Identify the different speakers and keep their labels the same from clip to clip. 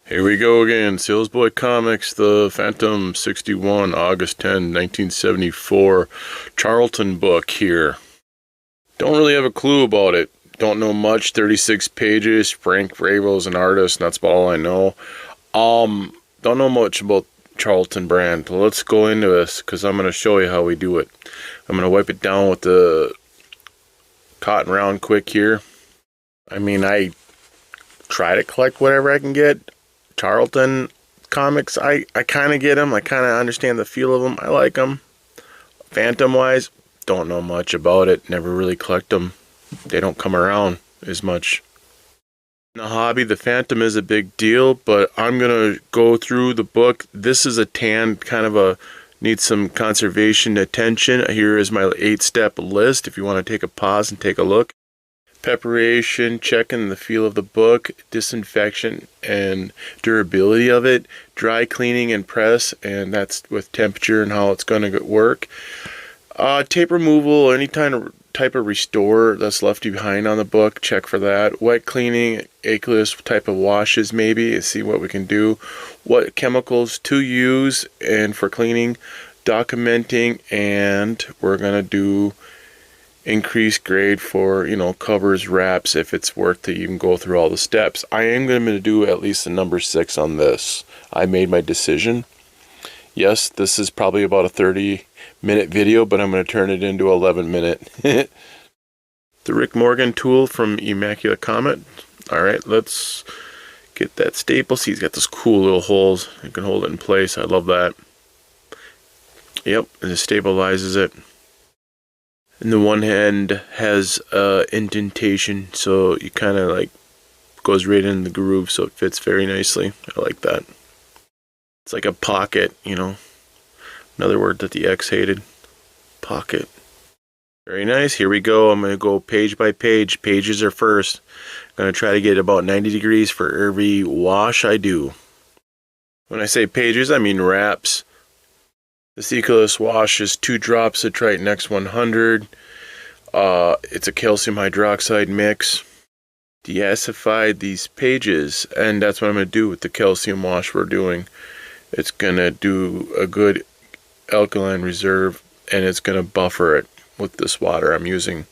Speaker 1: Here we go again. Salesboy Comics, the Phantom 61, August 10, 1974. Charlton book here. Don't really have a clue about it. Don't know much. 36 pages. Frank Ravel's an artist, and that's about all I know. Don't know much about Charlton brand. But let's go into this, because I'm going to show you how we do it. I'm going to wipe it down with the cotton round quick here. I try to collect whatever I can get. Charlton comics, I kind of get them. I kind of understand the feel of them. I like them. Phantom wise, don't know much about it. Never really collect them. They don't come around as much. In the hobby, the Phantom is a big deal, but I'm going to go through the book. This is a tan, kind of needs some conservation attention. Here is my 8-step list if you want to take a pause and take a look. Preparation, checking the feel of the book, disinfection and durability of it, dry cleaning and press, and that's with temperature and how it's going to work. Tape removal, any type of restore that's left behind on the book, check for that. Wet cleaning, aqueous type of washes maybe, see what we can do. What chemicals to use and for cleaning, documenting, and we're going to do increased grade for, covers, wraps, if it's worth to even go through all the steps. I am going to do at least a number 6 on this. I made my decision. Yes, this is probably about a 30-minute video, but I'm going to turn it into 11-minute. The Rick Morgan tool from Immaculate Comet. Alright, let's get that staple. See, he's got those cool little holes. You can hold it in place. I love that. Yep, and it stabilizes it. And the one hand has indentation, so you kind of goes right in the groove, so it fits very nicely. I like that. It's like a pocket, Another word that the X hated. Pocket. Very nice. Here we go. I'm going to go page by page. Pages are first. I'm going to try to get about 90 degrees for every wash I do. When I say pages, I mean wraps. The Sequeless wash is 2 drops of Triton X100. It's a calcium hydroxide mix. Deacidified these pages, and that's what I'm going to do with the calcium wash we're doing. It's going to do a good alkaline reserve, and it's going to buffer it with this water I'm using.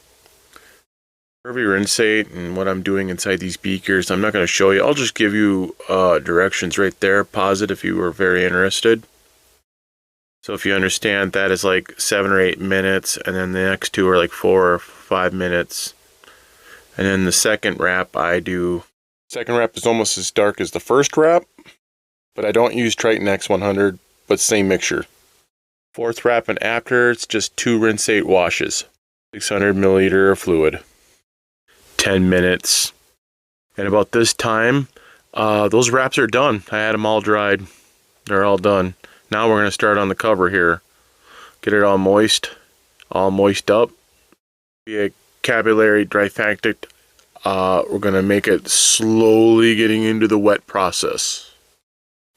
Speaker 1: Curvy rinsate and what I'm doing inside these beakers, I'm not going to show you. I'll just give you directions right there. Pause it if you were very interested. So if you understand, that is like 7 or 8 minutes, and then the next 2 are like 4 or 5 minutes. And then the second wrap I do. Second wrap is almost as dark as the first wrap, but I don't use Triton X100, but same mixture. Fourth wrap and after, it's just 2 rinsate washes. 600 milliliter of fluid. 10 minutes. And about this time, those wraps are done. I had them all dried. They're all done. Now we're going to start on the cover here. Get it all moist up. Be a capillary dryphactic. We're going to make it slowly getting into the wet process,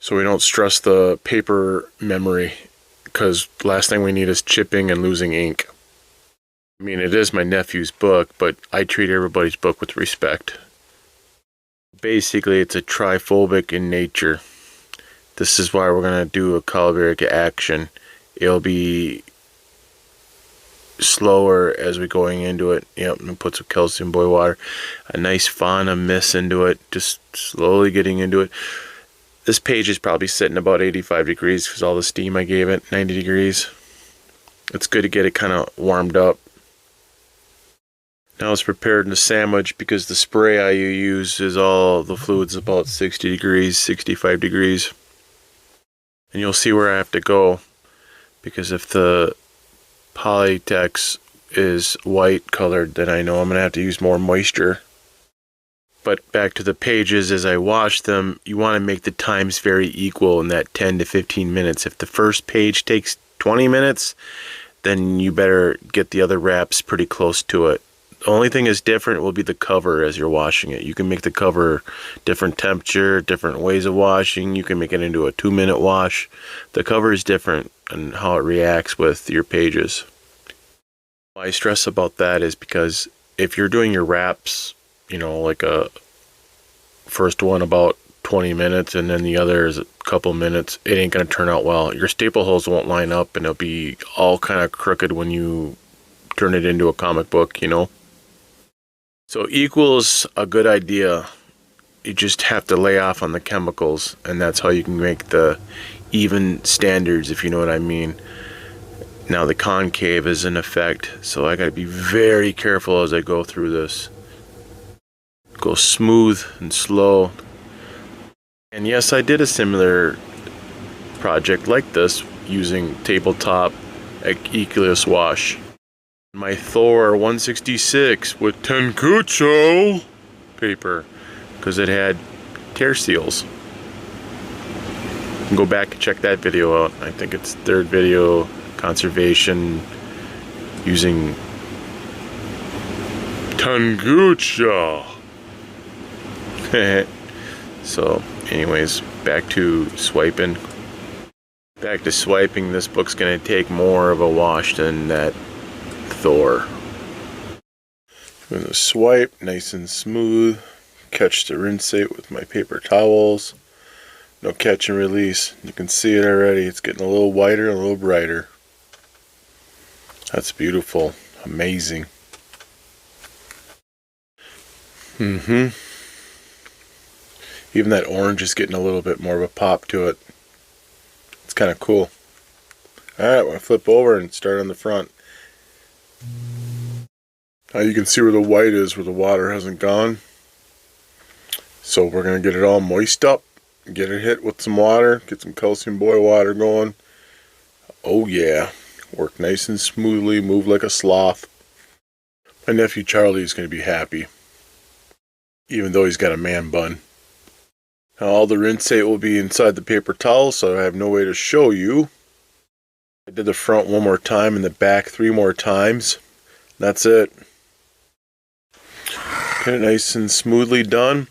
Speaker 1: so we don't stress the paper memory, because the last thing we need is chipping and losing ink. It is my nephew's book, but I treat everybody's book with respect. Basically, it's a triphobic in nature. This is why we're going to do a calibaric action. It'll be slower as we're going into it. Yep, and put some calcium boy water. A nice fauna mist into it. Just slowly getting into it. This page is probably sitting about 85 degrees because all the steam I gave it. 90 degrees. It's good to get it kind of warmed up. Now it's prepared in a sandwich, because the spray I use is all the fluid's about 60 degrees, 65 degrees. And you'll see where I have to go, because if the Polytex is white colored, then I know I'm going to have to use more moisture. But back to the pages, as I wash them, you want to make the times very equal in that 10 to 15 minutes. If the first page takes 20 minutes, then you better get the other wraps pretty close to it. The only thing is different will be the cover as you're washing it. You can make the cover different temperature, different ways of washing. You can make it into a 2-minute wash. The cover is different and how it reacts with your pages. Why I stress about that is because if you're doing your wraps, like a first one about 20 minutes and then the other is a couple minutes, it ain't going to turn out well. Your staple holes won't line up and it'll be all kind of crooked when you turn it into a comic book, you know. So equals a good idea. You just have to lay off on the chemicals, and that's how you can make the even standards, if you know what I mean. Now the concave is in effect, so I got to be very careful as I go through this. Go smooth and slow. And yes, I did a similar project like this using tabletop aqueous wash. My Thor 166 with Tenkucho paper, because it had tear seals. You can go back and check that video out. I think it's third video, conservation using Tenkucho. So anyways, back to swiping. This book's gonna take more of a wash than that Thor. I'm gonna swipe nice and smooth, catch the rinsate with my paper towels. No catch and release. You can see it already. It's getting a little whiter, a little brighter. That's beautiful. Amazing. Even that orange is getting a little bit more of a pop to it. It's kind of cool. Alright, we're going to flip over and start on the front. Now you can see where the white is, where the water hasn't gone. So we're going to get it all moist up. Get it hit with some water. Get some calcium boy water going. Oh yeah. Work nice and smoothly. Move like a sloth. My nephew Charlie is going to be happy. Even though he's got a man bun. Now all the rinsate will be inside the paper towel, so I have no way to show you. I did the front one more time and the back 3 more times. That's it. Get it nice and smoothly done.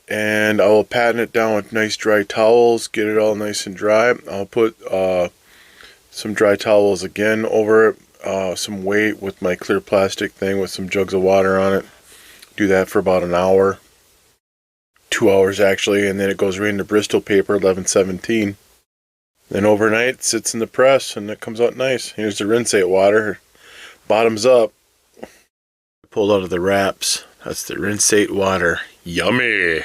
Speaker 1: And I will pattern it down with nice dry towels. Get it all nice and dry. I'll put some dry towels again over it. Some weight with my clear plastic thing with some jugs of water on it. Do that for about an hour. 2 hours actually, and then it goes right into Bristol paper 1117. Then overnight it sits in the press and it comes out nice. Here's the rinsate water, bottoms up. Pulled out of the wraps. That's the rinsate water. Yummy.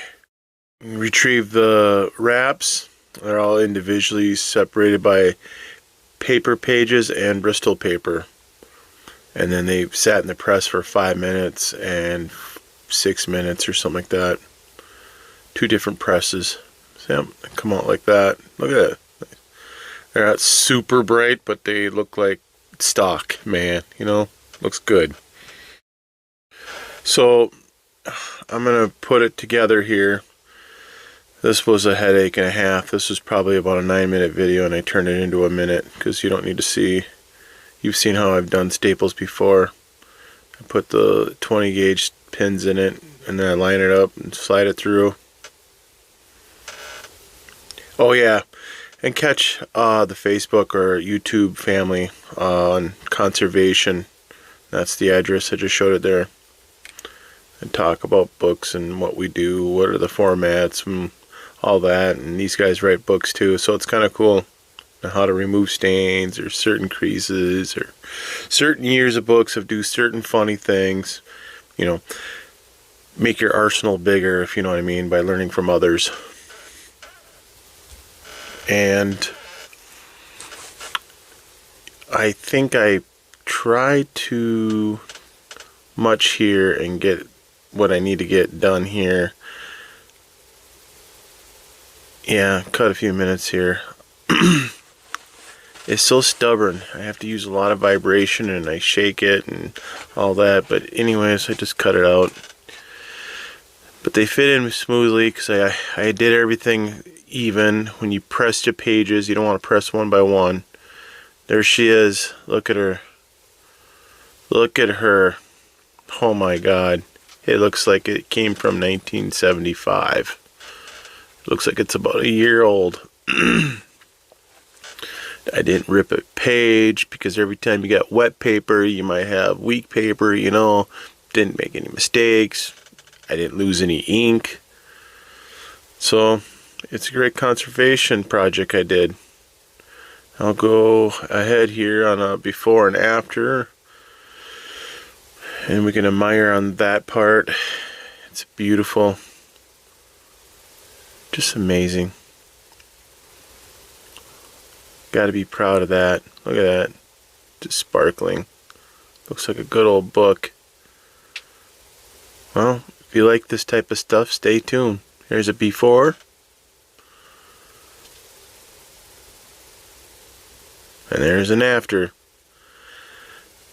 Speaker 1: Retrieve the wraps. They're all individually separated by paper pages and Bristol paper. And then they sat in the press for 5 minutes and 6 minutes or something like that. 2 different presses. So, they come out like that. Look at that. They're not super bright, but they look like stock, man. You know, looks good. So, I'm going to put it together here. This was a headache and a half. This was probably about a 9-minute video, and I turned it into a minute because you don't need to see. You've seen how I've done staples before. I put the 20 gauge pins in it, and then I line it up and slide it through. Oh yeah, and catch the Facebook or YouTube family on conservation. That's the address. I just showed it there. And talk about books and what we do, what are the formats and all that. And these guys write books too, so it's kind of cool. And how to remove stains or certain creases or certain years of books of do certain funny things. You know, make your arsenal bigger, if you know what I mean, by learning from others. And I think I tried too much here and get what I need to get done here. Yeah, cut a few minutes here. It's so stubborn. I have to use a lot of vibration and I shake it and all that. But anyways, I just cut it out. But they fit in smoothly because I did everything even. When you press the pages, you don't want to press one by one. There she is. Look at her. Look at her. Oh my God. It looks like it came from 1975. It looks like it's about a year old. I didn't rip a page because every time you got wet paper, you might have weak paper, you know. Didn't make any mistakes. I didn't lose any ink. So it's a great conservation project I did. I'll go ahead here on a before and after, and we can admire on that part. It's beautiful, just amazing. Got to be proud of that. Look at that, just sparkling. Looks like a good old book. Well, if you like this type of stuff, stay tuned. Here's a before. And there's an after.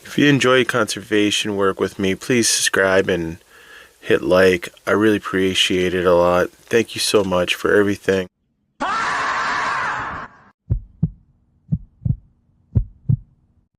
Speaker 1: If you enjoy conservation work with me, please subscribe and hit like. I really appreciate it a lot. Thank you so much for everything.